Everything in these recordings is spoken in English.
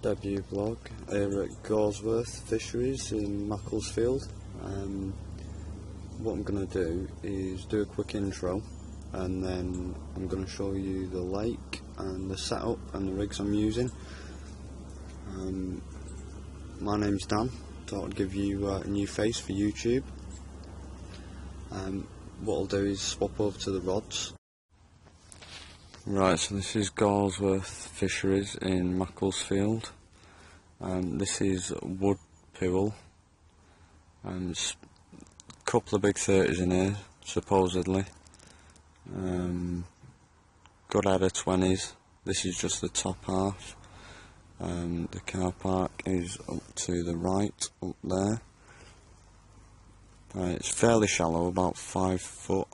debut vlog here at Gawsworth Fisheries in Macclesfield. What I'm going to do is do a quick intro, and then I'm going to show you the lake and the setup and the rigs I'm using. My name's Dan. Thought I'd give you a new face for YouTube. What I'll do is swap over to the rods. Right, so this is Gawsworth Fisheries in Macclesfield. This is wood pool. There's a couple of big 30s in here, supposedly. Good head of 20s. This is just the top half. The car park is up to the right, up there. It's fairly shallow, about 5 foot,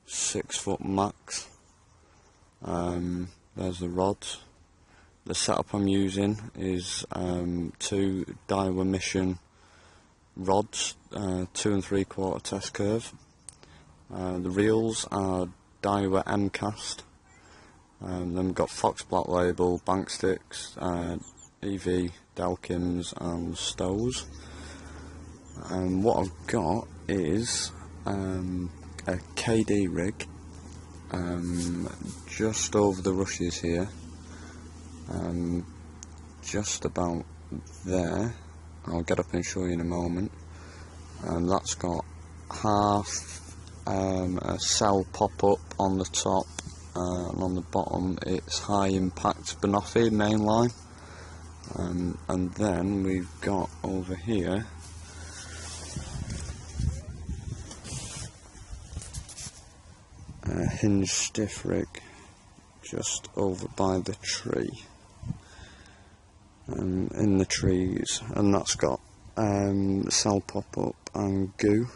6 foot max. There's the rods. The setup I'm using is 2 Daiwa Mission rods, 2 3/4 test curve. The reels are Daiwa M-cast. Then we've got Fox Black Label, bank sticks, EV, Delkims and Stows. And what I've got is a KD rig, just over the rushes here, just about there. I'll get up and show you in a moment. That's got half a cell pop-up on the top, and on the bottom it's high impact banoffee mainline, and then we've got over here a hinge stiff rig just over by the tree, in the trees, and that's got cell pop up and goo,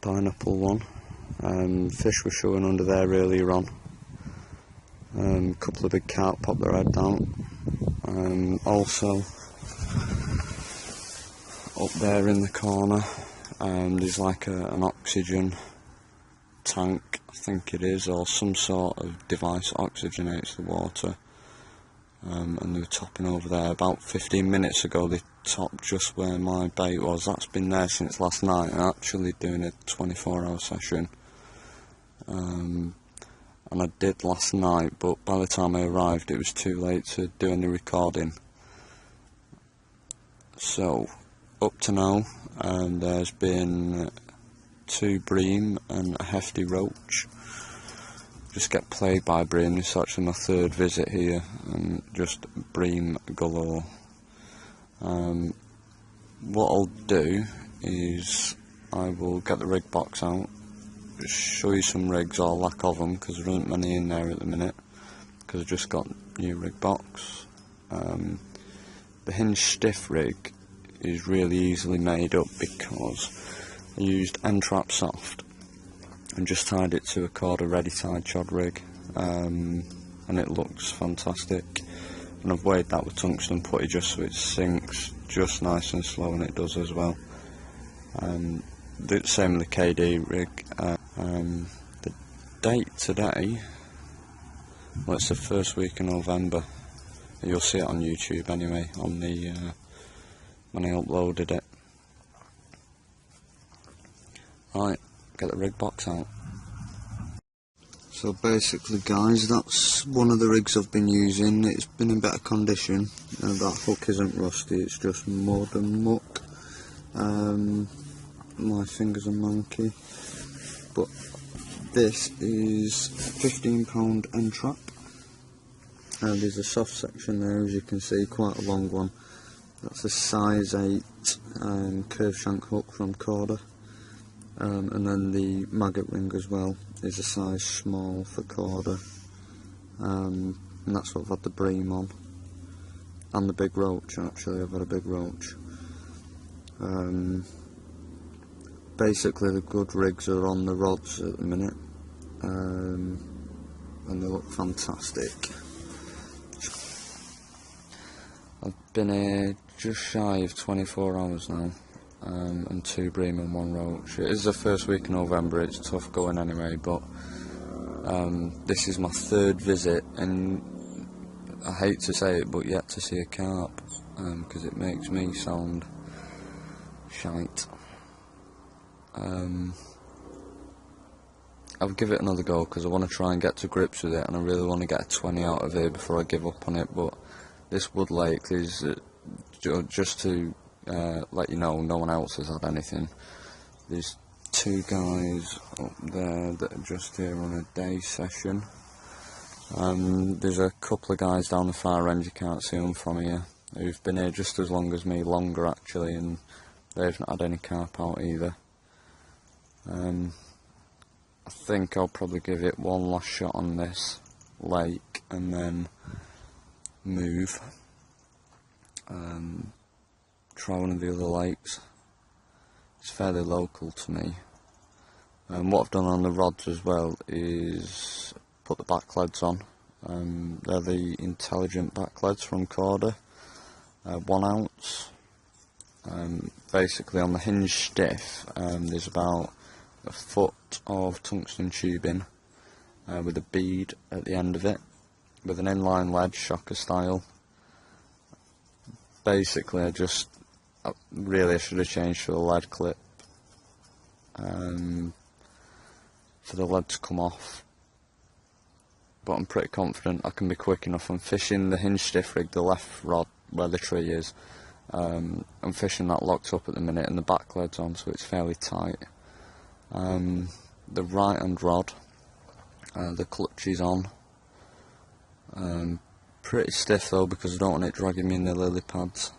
pineapple one. Fish were showing under there earlier on. Couple of big carp pop their head down. Also up there in the corner there's like an oxygen tank, I think it is, or some sort of device that oxygenates the water, and they were topping over there. About 15 minutes ago they topped just where my bait was. That's been there since last night. I'm actually doing a 24-hour session, and I did last night, but by the time I arrived it was too late to do any recording. So up to now there's been 2 bream and a hefty roach. Just get played by bream. This is actually my 3rd visit here, and just bream galore. What I'll do is I will get the rig box out, just show you some rigs or lack of them, because there isn't many in there at the minute, because I've just got new rig box. The hinge stiff rig is really easily made up because I used N-Trap soft and just tied it to a Corda ready tied chod rig, and it looks fantastic. And I've weighed that with tungsten putty just so it sinks just nice and slow, and it does as well. The same with the KD rig. The date today, well, it's the 1st week in November. You'll see it on YouTube anyway, on the when I uploaded it. Right, get the rig box out. So basically guys, that's one of the rigs I've been using. It's been in better condition, and that hook isn't rusty, it's just mud and muck. My fingers are monkey. But this is £15 N-Trap. There's a soft section there, as you can see, quite a long one. That's a size 8 curved shank hook from Corda. And then the maggot ring as well is a size small for Corda, and that's what I've had the bream on, and the big roach. Actually I've had a big roach. Basically the good rigs are on the rods at the minute, and they look fantastic. I've been here just shy of 24 hours now, and 2 bream and 1 roach. It is the 1st week in November, it's tough going anyway, but this is my 3rd visit, and I hate to say it, but yet to see a carp, because it makes me sound shite. I'll give it another go because I want to try and get to grips with it, and I really want to get a 20 out of here before I give up on it. But this wood lake is, just to let you know, no one else has had anything. There's two guys up there that are just here on a day session. There's a couple of guys down the far end, you can't see them from here, who've been here just as long as me, longer actually, and they've not had any carp out either. I think I'll probably give it one last shot on this lake and then move. Try one of the other lakes. It's fairly local to me. What I've done on the rods as well is put the back leads on. They're the intelligent back leads from Corda, 1 ounce. Basically on the hinge stiff, there's about a foot of tungsten tubing with a bead at the end of it, with an inline lead, shocker style. Basically I should have changed to a lead clip for the lead to come off, but I'm pretty confident I can be quick enough. I'm fishing the hinge stiff rig, the left rod where the tree is. I'm fishing that locked up at the minute and the back lead's on, so it's fairly tight. The right hand rod, the clutch is on. Pretty stiff though, because I don't want it dragging me in the lily pads,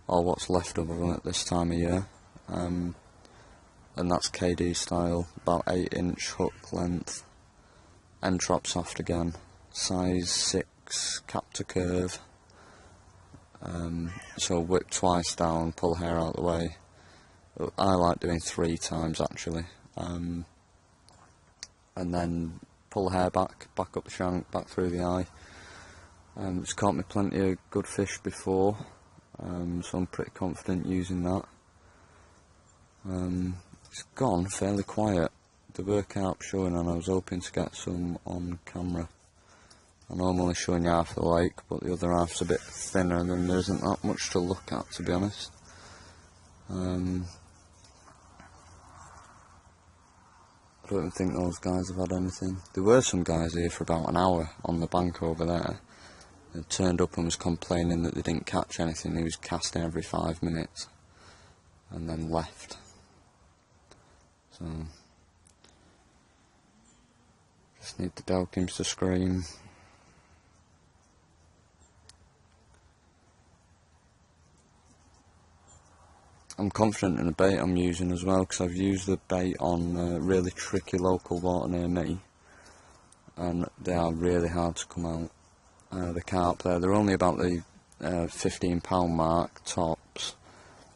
or what's left of them at this time of year. And that's KD style, about 8-inch hook length, end drop soft again, size 6, cap to curve. So whip twice down, pull hair out the way. I like doing 3 times actually, and then pull hair back up the shank, back through the eye. It's caught me plenty of good fish before, so I'm pretty confident using that. It's gone fairly quiet. There were carp showing and I was hoping to get some on camera. I know I'm only showing you half of the lake, but the other half's a bit thinner and then there isn't that much to look at, to be honest. I don't even think those guys have had anything. There were some guys here for about an hour on the bank over there. They turned up and was complaining that they didn't catch anything. He was casting every 5 minutes and then left. So just need the Delkims to scream. I'm confident in the bait I'm using as well, because I've used the bait on really tricky local water near me, and they are really hard to come out. The carp there, they're only about the £15 mark tops,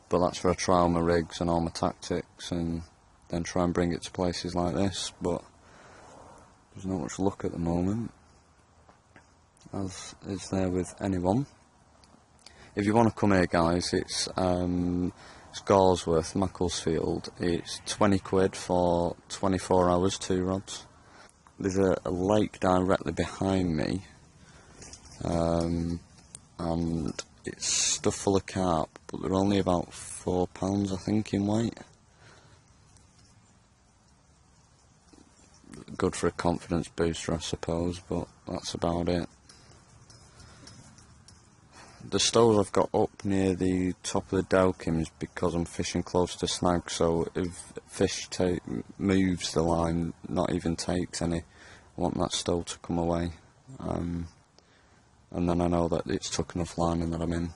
but that's for I try all my rigs and all my tactics and then try and bring it to places like this. But there's not much luck at the moment, as is there with anyone. If you want to come here guys, it's Gawsworth, Macclesfield. It's 20 quid for 24 hours, 2 rods. There's a lake directly behind me, and it's stuffed full of carp, but they're only about £4 I think in weight. Good for a confidence booster I suppose, but that's about it. The stoves I've got up near the top of the Delkims because I'm fishing close to snags, so if fish moves the line, not even takes any, I want that stove to come away. And then I know that it's took enough line and that I'm in. It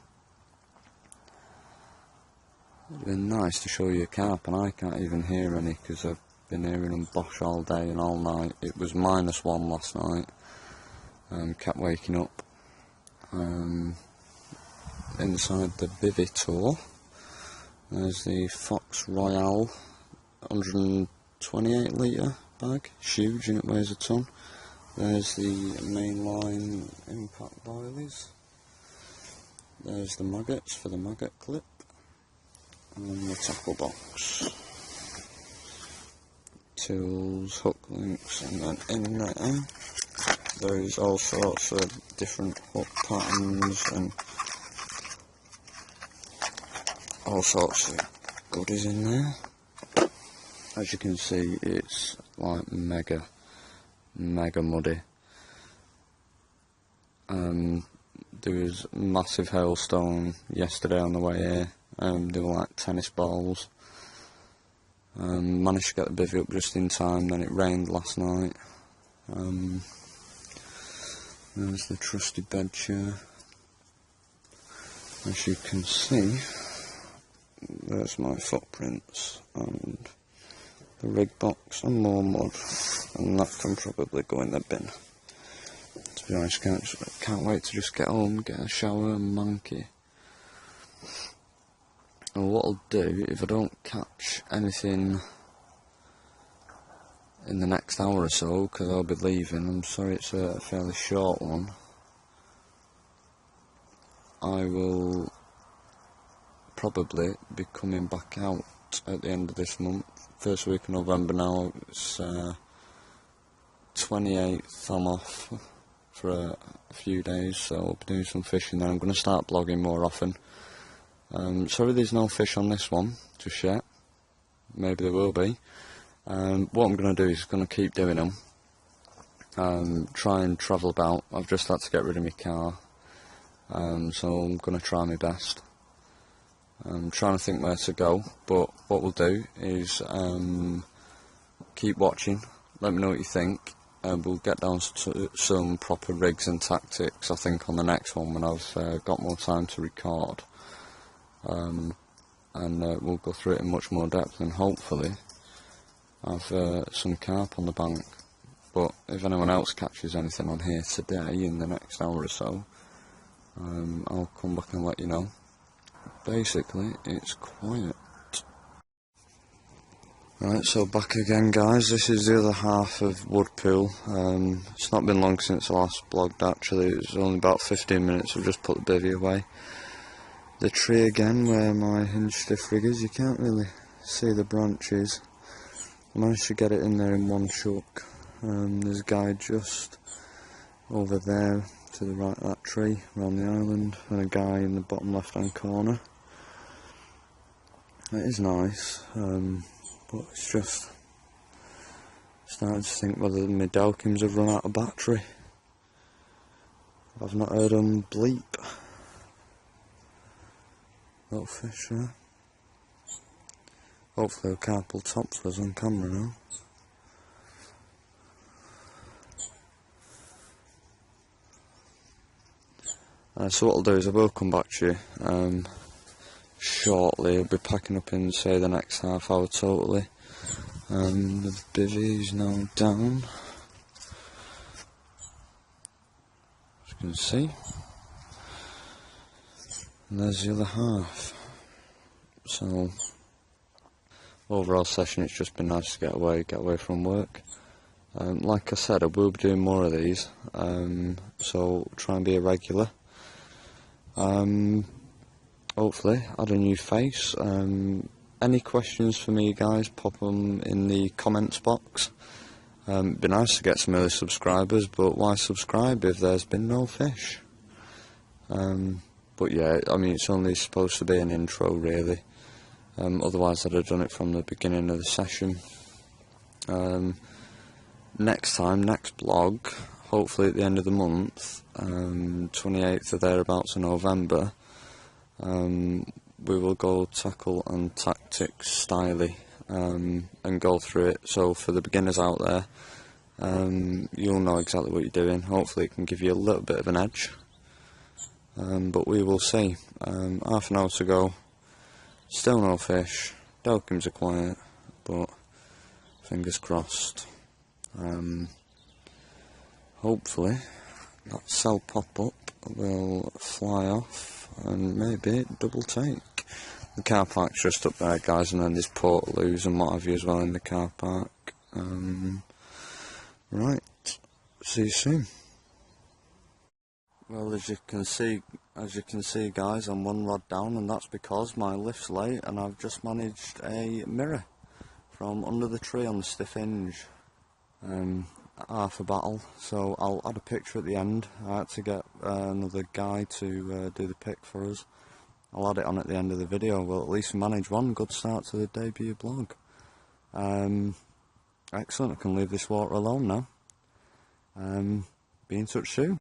would have been nice to show you a carp, and I can't even hear any because I've been hearing them bosh all day and all night. It was -1 last night, kept waking up. Inside the bivvy tour, there's the Fox Royale 128 litre bag, it's huge and it weighs a ton. There's the mainline impact boilies. There's the maggots for the maggot clip, and the tackle box, tools, hook links, and then in there There's all sorts of different hook patterns and all sorts of goodies in there. As you can see, it's like mega muddy. There was a massive hailstone yesterday on the way here. They were like tennis balls. Managed to get the bivvy up just in time, then it rained last night. There's the trusty bed chair. As you can see, there's my footprints and the rig box and more mud, and that can probably go in the bin. To be honest, can't wait to just get home, get a shower and monkey. And what I'll do, if I don't catch anything in the next hour or so, because I'll be leaving, I'm sorry it's a fairly short one, I will probably be coming back out at the end of this month. First week of November now, it's 28th, I'm off for a few days, so I'll be doing some fishing then. I'm going to start blogging more often. Sorry there's no fish on this one just yet, maybe there will be. What I'm going to do is going to keep doing them, try and travel about. I've just had to get rid of my car, so I'm going to try my best. I'm trying to think where to go, but what we'll do is keep watching, let me know what you think, and we'll get down to some proper rigs and tactics I think on the next one when I've got more time to record. And we'll go through it in much more depth and hopefully have some carp on the bank. But if anyone else catches anything on here today in the next hour or so, I'll come back and let you know. Basically, it's quiet. Right, so back again guys, this is the other half of Woodpool. It's not been long since I last blogged actually, it was only about 15 minutes, I've just put the bivvy away. The tree again where my hinge stiff rig is, you can't really see the branches. I managed to get it in there in one chuck. There's a guy just over there to the right of that tree around the island, and a guy in the bottom left hand corner. It is nice, but it's just starting to think whether my Delkims have run out of battery. I've not heard them bleep. Little fish there. Hopefully a carp will top for us on camera now. So what I'll do is I will come back to you shortly. I'll be packing up in say the next half hour totally. The bivvy is now down, as you can see. And there's the other half. So overall session, it's just been nice to get away from work. Like I said, I will be doing more of these, so try and be a regular. Hopefully add a new face. Any questions for me guys, pop them in the comments box. It'd be nice to get some early subscribers, but why subscribe if there's been no fish? But yeah, I mean it's only supposed to be an intro really, otherwise I'd have done it from the beginning of the session. Next blog, hopefully at the end of the month, 28th or thereabouts of November, we will go tackle and tactics styly, and go through it. So for the beginners out there, you'll know exactly what you're doing. Hopefully it can give you a little bit of an edge, but we will see. Half an hour to go, still no fish, Delkims are quiet, but fingers crossed. Hopefully that cell pop-up will fly off and maybe double take. The car park's just up there guys, and then there's portaloos and what have you as well in the car park. Right, see you soon. Well, as you can see guys, I'm one rod down, and that's because my lift's late and I've just managed a mirror from under the tree on the stiff hinge. half a battle, so I'll add a picture at the end. I had to get another guy to do the pic for us. I'll add it on at the end of the video. Well, at least we managed one. Good start to the debut blog. Excellent, I can leave this water alone now. Be in touch soon.